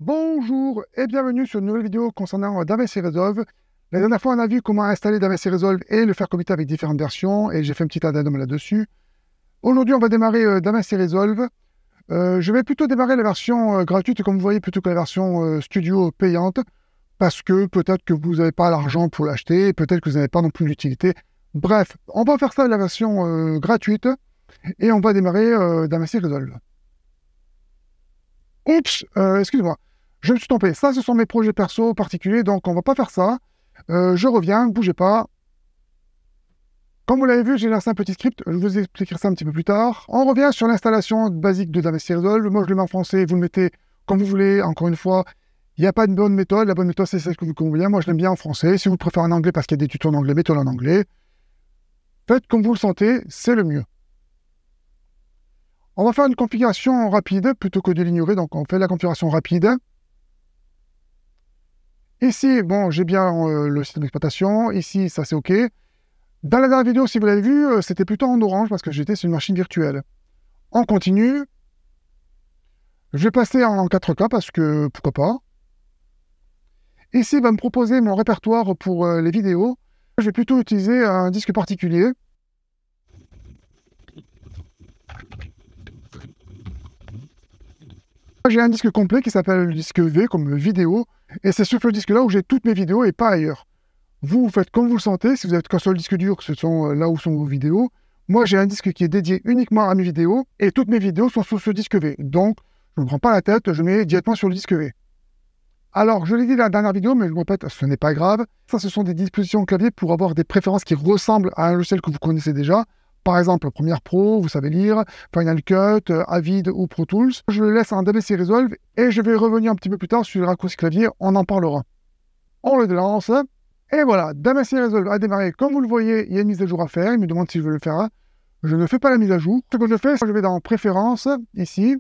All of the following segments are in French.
Bonjour et bienvenue sur une nouvelle vidéo concernant DaVinci Resolve. La dernière fois, on a vu comment installer DaVinci Resolve et le faire commiter avec différentes versions, et j'ai fait un petit addendum là-dessus. Aujourd'hui, on va démarrer DaVinci Resolve. Je vais plutôt démarrer la version gratuite, comme vous voyez, plutôt que la version studio payante, parce que peut-être que vous n'avez pas l'argent pour l'acheter, peut-être que vous n'avez pas non plus l'utilité. Bref, on va faire ça la version gratuite, et on va démarrer DaVinci Resolve. Oups, excusez-moi. Je me suis trompé. Ça, ce sont mes projets perso particuliers, donc on va pas faire ça. Je reviens, bougez pas. Comme vous l'avez vu, j'ai lancé un petit script. Je vous expliquerai ça un petit peu plus tard. On revient sur l'installation basique de DaVinci Resolve. Moi, je le mets en français. Vous le mettez comme vous voulez. Encore une fois, il n'y a pas de bonne méthode. La bonne méthode, c'est celle que vous convient. Moi, je l'aime bien en français. Si vous préférez en anglais parce qu'il y a des tutos en anglais, mettez-le en anglais. Faites comme vous le sentez, c'est le mieux. On va faire une configuration rapide plutôt que de l'ignorer. Donc, on fait la configuration rapide. Ici, bon, j'ai bien le système d'exploitation. Ici, ça c'est OK. Dans la dernière vidéo, si vous l'avez vu, c'était plutôt en orange parce que j'étais sur une machine virtuelle. On continue. Je vais passer en 4K parce que pourquoi pas. Ici, il va me proposer mon répertoire pour les vidéos. Je vais plutôt utiliser un disque particulier. J'ai un disque complet qui s'appelle le disque V comme vidéo. Et c'est sur ce disque-là où j'ai toutes mes vidéos et pas ailleurs. Vous faites comme vous le sentez. Si vous avez qu'un seul disque dur, ce sont là où sont vos vidéos. Moi, j'ai un disque qui est dédié uniquement à mes vidéos et toutes mes vidéos sont sur ce disque V. Donc, je ne me prends pas la tête, je mets directement sur le disque V. Alors, je l'ai dit dans la dernière vidéo, mais je me répète, ce n'est pas grave. Ça, ce sont des dispositions clavier pour avoir des préférences qui ressemblent à un logiciel que vous connaissez déjà. Par exemple, Premiere Pro, vous savez lire, Final Cut, Avid ou Pro Tools. Je le laisse en DaVinci Resolve et je vais revenir un petit peu plus tard sur les raccourcis clavier, on en parlera. On le lance. Et voilà, DaVinci Resolve a démarré. Comme vous le voyez, il y a une mise à jour à faire. Il me demande si je veux le faire. Je ne fais pas la mise à jour. Ce que je fais, c'est que je vais dans Préférences, ici,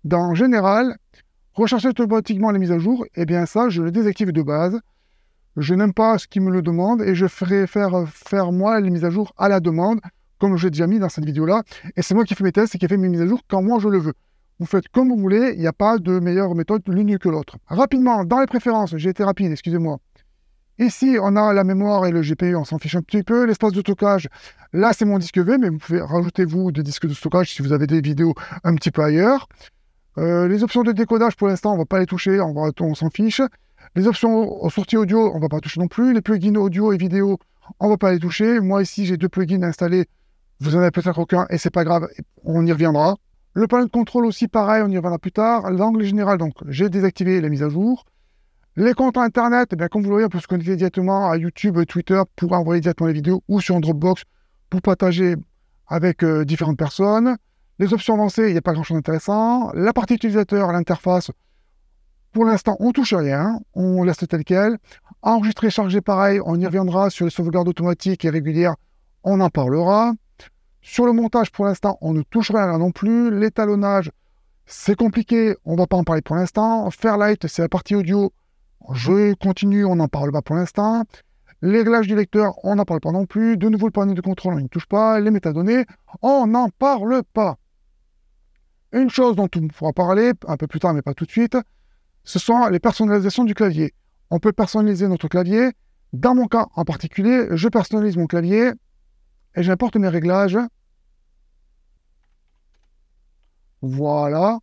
dans Général, rechercher automatiquement les mises à jour. Et bien ça, je le désactive de base. Je n'aime pas ce qui me le demande et je ferai faire moi les mises à jour à la demande, comme j'ai déjà mis dans cette vidéo-là. Et c'est moi qui fais mes tests et qui fais mes mises à jour quand moi je le veux. Vous faites comme vous voulez, il n'y a pas de meilleure méthode l'une que l'autre. Rapidement, dans les préférences, j'ai été rapide, excusez-moi. Ici, on a la mémoire et le GPU, on s'en fiche un petit peu. L'espace de stockage, là, c'est mon disque V, mais vous pouvez rajouter, vous, des disques de stockage si vous avez des vidéos un petit peu ailleurs. Les options de décodage, pour l'instant, on ne va pas les toucher, on s'en fiche. Les options aux sorties audio, on ne va pas toucher non plus. Les plugins audio et vidéo, on ne va pas les toucher. Moi, ici, j'ai 2 plugins installés. Vous en avez peut-être aucun, et c'est pas grave, on y reviendra. Le panneau de contrôle aussi, pareil, on y reviendra plus tard. L'angle général, donc, j'ai désactivé la mise à jour. Les comptes Internet, eh bien, comme vous le voyez, on peut se connecter directement à YouTube, Twitter pour envoyer directement les vidéos ou sur un Dropbox pour partager avec différentes personnes. Les options avancées, il n'y a pas grand-chose d'intéressant. La partie utilisateur, l'interface, pour l'instant, on ne touche rien. On laisse tel quel. Enregistrer, charger, pareil, on y reviendra. Sur les sauvegardes automatiques et régulières, on en parlera. Sur le montage, pour l'instant, on ne touche rien là non plus. L'étalonnage, c'est compliqué, on ne va pas en parler pour l'instant. Fairlight, c'est la partie audio. Je continue, on n'en parle pas pour l'instant. Les réglages du lecteur, on n'en parle pas non plus. De nouveau, le panneau de contrôle, on n'y touche pas. Les métadonnées, on n'en parle pas. Une chose dont on pourra parler un peu plus tard, mais pas tout de suite, ce sont les personnalisations du clavier. On peut personnaliser notre clavier. Dans mon cas en particulier, je personnalise mon clavier et j'importe mes réglages. Voilà.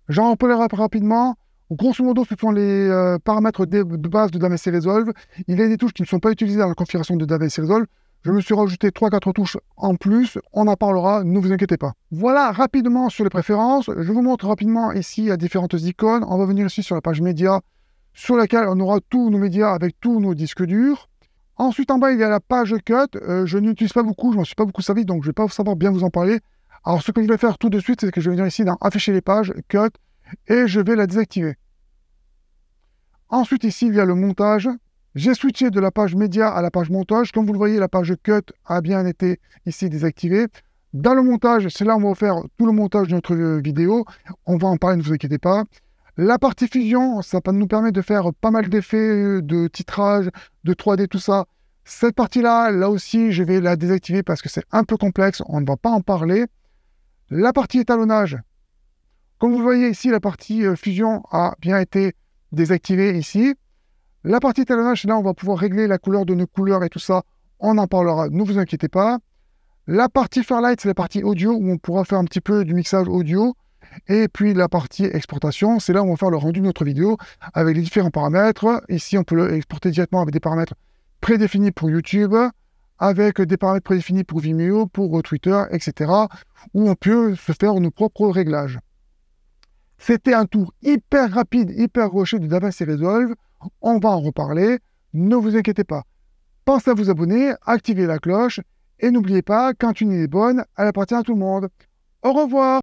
J'en parlerai rapidement. Grosso modo, ce sont les paramètres de base de DaVinci Resolve. Il y a des touches qui ne sont pas utilisées dans la configuration de DaVinci Resolve. Je me suis rajouté 3-4 touches en plus. On en parlera, ne vous inquiétez pas. Voilà, rapidement sur les préférences. Je vous montre rapidement ici, il y a différentes icônes. On va venir ici sur la page média, sur laquelle on aura tous nos médias avec tous nos disques durs. Ensuite, en bas, il y a la page Cut. Je n'utilise pas beaucoup, je ne m'en suis pas beaucoup servi, donc je ne vais pas savoir bien vous en parler. Alors, ce que je vais faire tout de suite, c'est que je vais venir ici dans Afficher les pages, Cut, et je vais la désactiver. Ensuite, ici, il y a le montage. J'ai switché de la page média à la page montage. Comme vous le voyez, la page cut a bien été ici désactivée. Dans le montage, c'est là où on va faire tout le montage de notre vidéo. On va en parler, ne vous inquiétez pas. La partie fusion, ça nous permet de faire pas mal d'effets, de titrage, de 3D, tout ça. Cette partie-là, là aussi, je vais la désactiver parce que c'est un peu complexe. On ne va pas en parler. La partie étalonnage, Comme vous le voyez ici, la partie fusion a bien été désactivée ici. La partie étalonnage, là, on va pouvoir régler la couleur de nos couleurs et tout ça. On en parlera, ne vous inquiétez pas. La partie Fairlight, c'est la partie audio où on pourra faire un petit peu du mixage audio. Et puis la partie exportation, c'est là où on va faire le rendu de notre vidéo avec les différents paramètres. Ici, on peut l'exporter directement avec des paramètres prédéfinis pour YouTube, avec des paramètres prédéfinis pour Vimeo, pour Twitter, etc. Où on peut se faire nos propres réglages. C'était un tour hyper rapide, hyper rushé de DaVinci Resolve. On va en reparler. Ne vous inquiétez pas. Pensez à vous abonner, activez la cloche et n'oubliez pas, quand une idée est bonne, elle appartient à tout le monde. Au revoir!